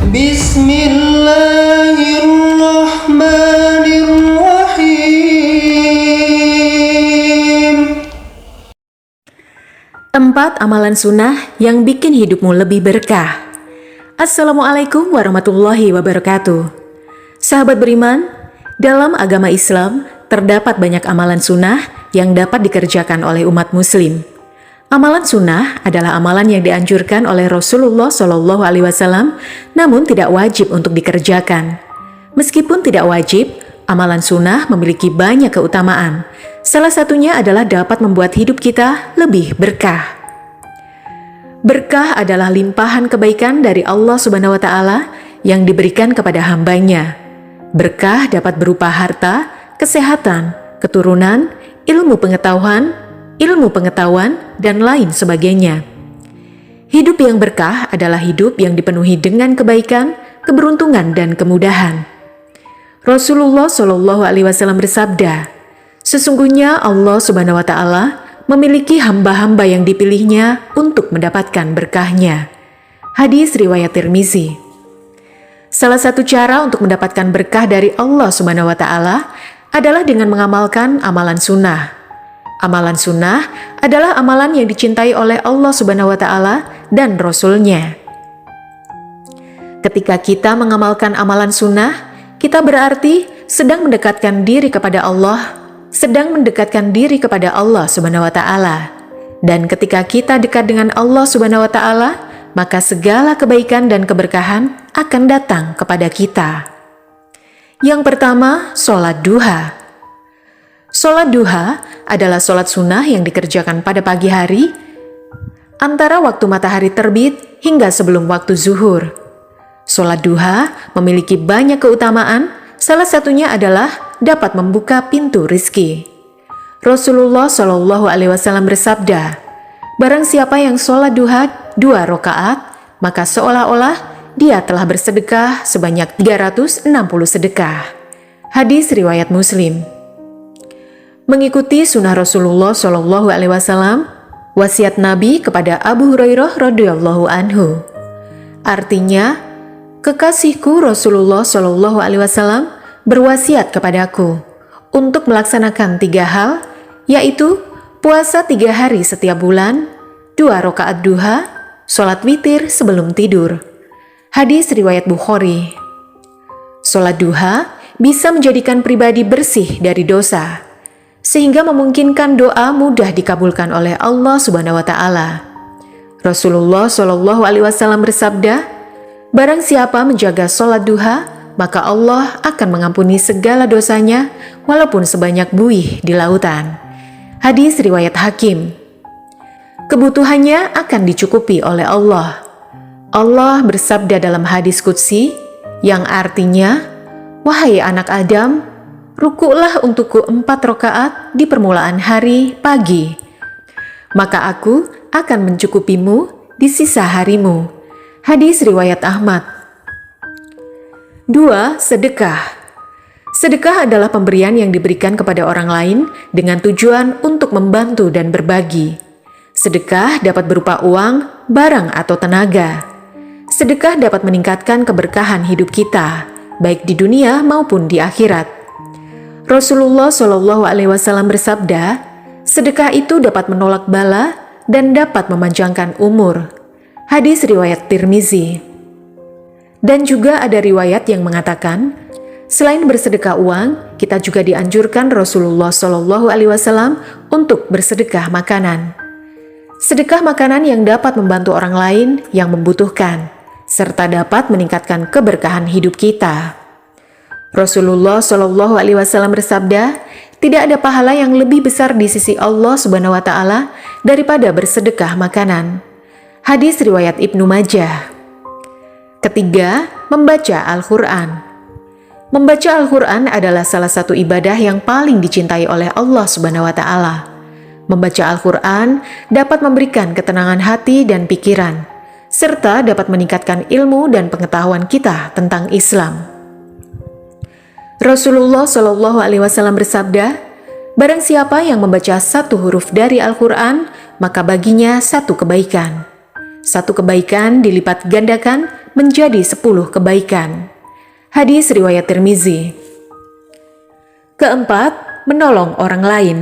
Bismillahirrahmanirrahim. 4 amalan sunnah yang bikin hidupmu lebih berkah. Assalamualaikum warahmatullahi wabarakatuh. Sahabat beriman, dalam agama Islam terdapat banyak amalan sunnah yang dapat dikerjakan oleh umat muslim. Amalan sunnah adalah amalan yang dianjurkan oleh Rasulullah SAW, namun tidak wajib untuk dikerjakan. Meskipun tidak wajib, amalan sunnah memiliki banyak keutamaan. Salah satunya adalah dapat membuat hidup kita lebih berkah. Berkah adalah limpahan kebaikan dari Allah Subhanahu wa Ta'ala yang diberikan kepada hambanya. Berkah dapat berupa harta, kesehatan, keturunan, ilmu pengetahuan, dan lain sebagainya. Hidup yang berkah adalah hidup yang dipenuhi dengan kebaikan, keberuntungan, dan kemudahan. Rasulullah SAW bersabda, "Sesungguhnya Allah Subhanahu wa Ta'ala memiliki hamba-hamba yang dipilihnya untuk mendapatkan berkahnya." Hadis riwayat Tirmizi. Salah satu cara untuk mendapatkan berkah dari Allah Subhanahu wa Ta'ala adalah dengan mengamalkan amalan sunnah. Amalan sunnah adalah amalan yang dicintai oleh Allah Subhanahu wa Ta'ala dan Rasul-Nya. Ketika kita mengamalkan amalan sunnah, kita berarti sedang mendekatkan diri kepada Allah Subhanahu wa Ta'ala. Dan ketika kita dekat dengan Allah Subhanahu wa Ta'ala, maka segala kebaikan dan keberkahan akan datang kepada kita. Yang pertama, sholat duha. Sholat duha adalah sholat sunnah yang dikerjakan pada pagi hari, antara waktu matahari terbit hingga sebelum waktu zuhur. Sholat duha memiliki banyak keutamaan, salah satunya adalah dapat membuka pintu rizki. Rasulullah SAW bersabda, "Barang siapa yang sholat duha 2 rakaat, maka seolah-olah dia telah bersedekah sebanyak 360 sedekah." Hadis riwayat Muslim. Mengikuti sunnah Rasulullah SAW, wasiat Nabi kepada Abu Hurairah radhiyallahu anhu. Artinya, kekasihku Rasulullah SAW berwasiat kepadaku untuk melaksanakan 3 hal, yaitu puasa 3 hari setiap bulan, 2 rakaat duha, sholat witir sebelum tidur. Hadis riwayat Bukhari. Sholat duha bisa menjadikan pribadi bersih dari dosa, sehingga memungkinkan doa mudah dikabulkan oleh Allah Subhanahu wa Ta'ala. Rasulullah SAW bersabda, "Barang siapa menjaga sholat duha, maka Allah akan mengampuni segala dosanya walaupun sebanyak buih di lautan." Hadis riwayat Hakim. Kebutuhannya akan dicukupi oleh Allah. Allah bersabda dalam hadis qudsi yang artinya, "Wahai anak Adam, rukuklah untukku 4 rakaat di permulaan hari pagi, maka aku akan mencukupimu di sisa harimu." Hadis riwayat Ahmad. 2. Sedekah. Sedekah adalah pemberian yang diberikan kepada orang lain dengan tujuan untuk membantu dan berbagi. Sedekah dapat berupa uang, barang, atau tenaga. Sedekah dapat meningkatkan keberkahan hidup kita, baik di dunia maupun di akhirat. Rasulullah SAW bersabda, "Sedekah itu dapat menolak bala dan dapat memanjangkan umur." Hadis riwayat Tirmizi. Dan juga ada riwayat yang mengatakan, selain bersedekah uang, kita juga dianjurkan Rasulullah SAW untuk bersedekah makanan. Sedekah makanan yang dapat membantu orang lain yang membutuhkan, serta dapat meningkatkan keberkahan hidup kita. Rasulullah SAW bersabda, "Tidak ada pahala yang lebih besar di sisi Allah Subhanahu wa Ta'ala daripada bersedekah makanan." Hadis riwayat Ibnu Majah. Ketiga, membaca Al-Quran. Membaca Al-Quran adalah salah satu ibadah yang paling dicintai oleh Allah Subhanahu wa Ta'ala. Membaca Al-Quran dapat memberikan ketenangan hati dan pikiran, serta dapat meningkatkan ilmu dan pengetahuan kita tentang Islam. Rasulullah SAW bersabda, "Barang siapa yang membaca 1 huruf dari Al-Quran, maka baginya 1 kebaikan. 1 kebaikan dilipat gandakan menjadi 10 kebaikan. Hadis riwayat Tirmizi. Keempat, menolong orang lain.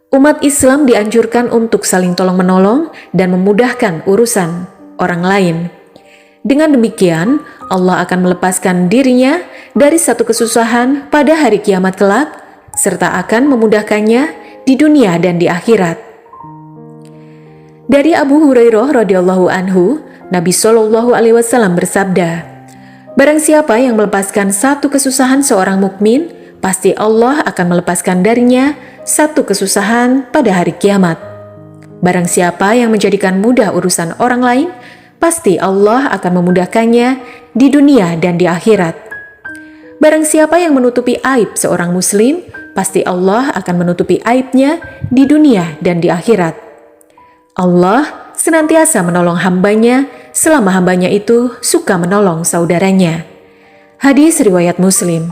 Umat Islam dianjurkan untuk saling tolong-menolong dan memudahkan urusan orang lain. Dengan demikian, Allah akan melepaskan dirinya dari satu kesusahan pada hari kiamat kelak, serta akan memudahkannya di dunia dan di akhirat. Dari Abu Hurairah radhiyallahu anhu, Nabi Shallallahu alaihi wasallam bersabda, "Barang siapa yang melepaskan satu kesusahan seorang mukmin, pasti Allah akan melepaskan darinya satu kesusahan pada hari kiamat. Barang siapa yang menjadikan mudah urusan orang lain, pasti Allah akan memudahkannya di dunia dan di akhirat. Barang siapa yang menutupi aib seorang muslim, pasti Allah akan menutupi aibnya di dunia dan di akhirat. Allah senantiasa menolong hambanya selama hambanya itu suka menolong saudaranya." Hadis riwayat Muslim.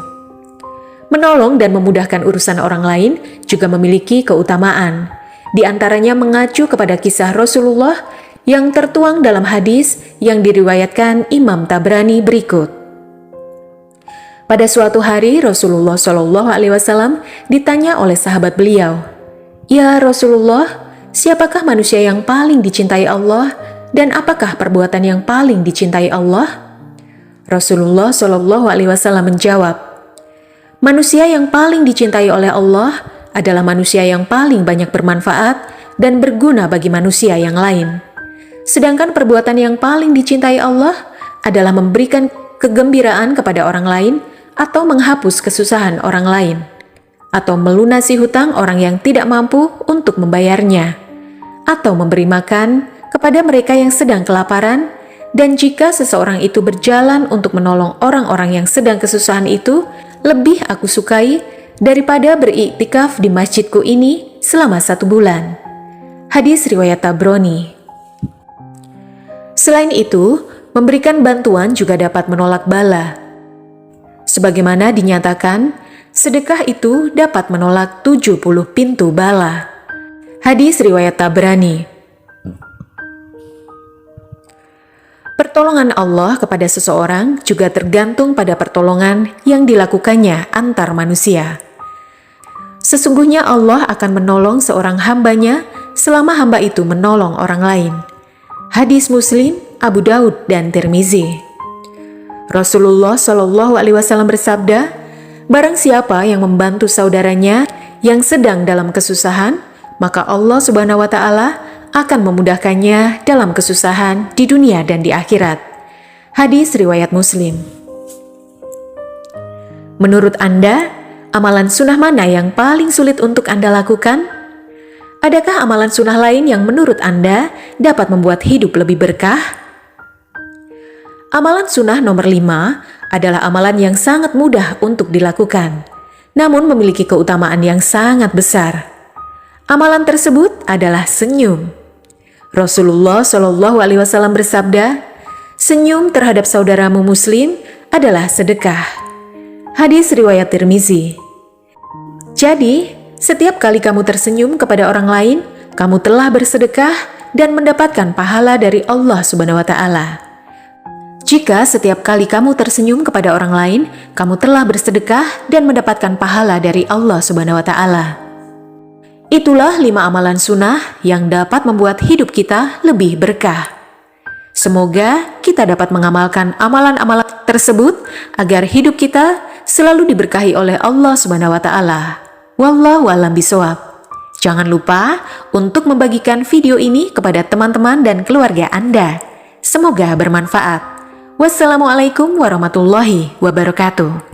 Menolong dan memudahkan urusan orang lain juga memiliki keutamaan. Di antaranya mengacu kepada kisah Rasulullah yang tertuang dalam hadis yang diriwayatkan Imam Tabrani berikut. Pada suatu hari Rasulullah Shallallahu alaihi wasallam ditanya oleh sahabat beliau, "Ya Rasulullah, siapakah manusia yang paling dicintai Allah dan apakah perbuatan yang paling dicintai Allah?" Rasulullah Shallallahu alaihi wasallam menjawab, "Manusia yang paling dicintai oleh Allah adalah manusia yang paling banyak bermanfaat dan berguna bagi manusia yang lain. Sedangkan perbuatan yang paling dicintai Allah adalah memberikan kegembiraan kepada orang lain atau menghapus kesusahan orang lain, atau melunasi hutang orang yang tidak mampu untuk membayarnya, atau memberi makan kepada mereka yang sedang kelaparan, dan jika seseorang itu berjalan untuk menolong orang-orang yang sedang kesusahan itu, lebih aku sukai daripada beriktikaf di masjidku ini selama 1 bulan." Hadis riwayat Tabrani. Selain itu, memberikan bantuan juga dapat menolak bala. Sebagaimana dinyatakan, sedekah itu dapat menolak 70 pintu bala. Hadis riwayat Tabrani. Pertolongan Allah kepada seseorang juga tergantung pada pertolongan yang dilakukannya antar manusia. Sesungguhnya Allah akan menolong seorang hambanya selama hamba itu menolong orang lain. Hadis Muslim, Abu Daud, dan Tirmizi. Rasulullah Shallallahu alaihi wasallam bersabda, "Barang siapa yang membantu saudaranya yang sedang dalam kesusahan, maka Allah Subhanahu wa taala akan memudahkannya dalam kesusahan di dunia dan di akhirat." Hadis riwayat Muslim. Menurut Anda, amalan sunnah mana yang paling sulit untuk Anda lakukan? Adakah amalan sunnah lain yang menurut Anda dapat membuat hidup lebih berkah? Amalan sunnah nomor 5 adalah amalan yang sangat mudah untuk dilakukan, namun memiliki keutamaan yang sangat besar. Amalan tersebut adalah senyum. Rasulullah Shallallahu alaihi wasallam bersabda, "Senyum terhadap saudaramu muslim adalah sedekah." Hadis riwayat Tirmizi. Jadi, setiap kali kamu tersenyum kepada orang lain, kamu telah bersedekah dan mendapatkan pahala dari Allah Subhanahu wa taala. Jika setiap kali kamu tersenyum kepada orang lain, kamu telah bersedekah dan mendapatkan pahala dari Allah Subhanahu wa taala. Itulah 5 amalan sunnah yang dapat membuat hidup kita lebih berkah. Semoga kita dapat mengamalkan amalan-amalan tersebut agar hidup kita selalu diberkahi oleh Allah Subhanahu wa taala. Wallahu a'lam bishawab. Jangan lupa untuk membagikan video ini kepada teman-teman dan keluarga Anda. Semoga bermanfaat. Wassalamualaikum warahmatullahi wabarakatuh.